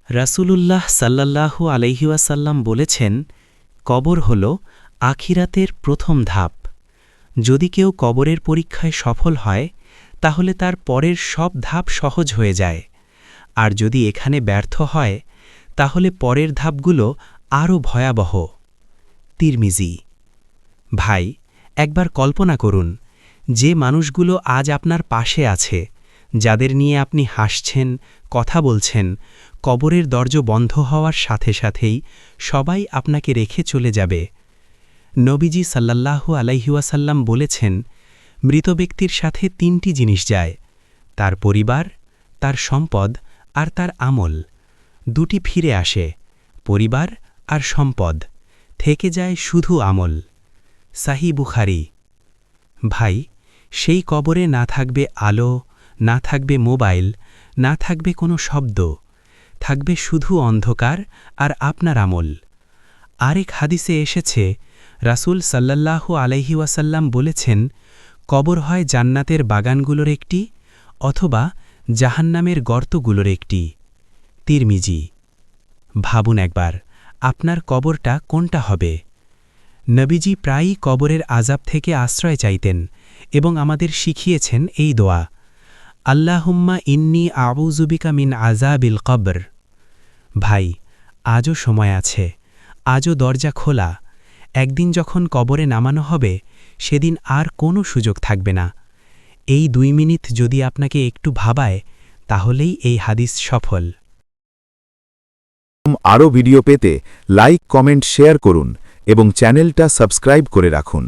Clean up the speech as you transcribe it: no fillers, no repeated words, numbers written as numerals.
রাসূলুল্লাহ সাল্লাল্লাহু আলাইহি ওয়াসাল্লাম বলেছেন, কবর হল আখিরাতের প্রথম ধাপ। যদি কেউ কবরের পরীক্ষায় সফল হয়, তাহলে তার পরের সব ধাপ সহজ হয়ে যায়। আর যদি এখানে ব্যর্থ হয়, তাহলে পরের ধাপগুলো আরও ভয়াবহ। তিরমিজি। ভাই, একবার কল্পনা করুন, যে মানুষগুলো আজ আপনার পাশে আছে, যাদের নিয়ে আপনি হাসছেন, কথা বলছেন, কবরের দরজা বন্ধ হওয়ার সাথে সাথেই সবাই আপনাকে রেখে চলে যাবে। নবীজি সাল্লাল্লাহু আলাইহি ওয়াসাল্লাম বলেছেন, মৃত ব্যক্তির সাথে তিনটি জিনিস যায়: তার পরিবার, তার সম্পদ আর তার আমল। দুটি ফিরে আসে, পরিবার আর সম্পদ, থেকে যায় শুধু আমল। সাহি বুখারী। ভাই, সেই কবরে না থাকবে আলো, না থাকবে মোবাইল, না থাকবে কোনো শব্দ, থাকবে শুধু অন্ধকার আর আপনার আমল। আরেক হাদিসে এসেছে, রাসূল সাল্লাল্লাহু আলাইহি ওয়াসাল্লাম বলেছেন, কবর হয় জান্নাতের বাগানগুলোর একটি অথবা জাহান্নামের গর্তগুলোর একটি। তিরমিজি। ভাবুন একবার, আপনার কবরটা কোনটা হবে? নবীজি প্রায়ই কবরের আযাব থেকে আশ্রয় চাইতেন এবং আমাদের শিখিয়েছেন এই দোয়া, আল্লাহুম্মা ইন্নী আউযু বিকা মিন আযাবিল কবর। ভাই, আজও সময় আছে, আজও দরজা খোলা। একদিন যখন কবরে নামানো হবে, সেদিন আর কোনো সুযোগ থাকবে না। এই 2 মিনিট যদি আপনাকে একটু ভাবায়, তাহলেই এই হাদিস সফল। আরও ভিডিও পেতে লাইক, কমেন্ট, শেয়ার করুন এবং চ্যানেলটা সাবস্ক্রাইব করে রাখুন।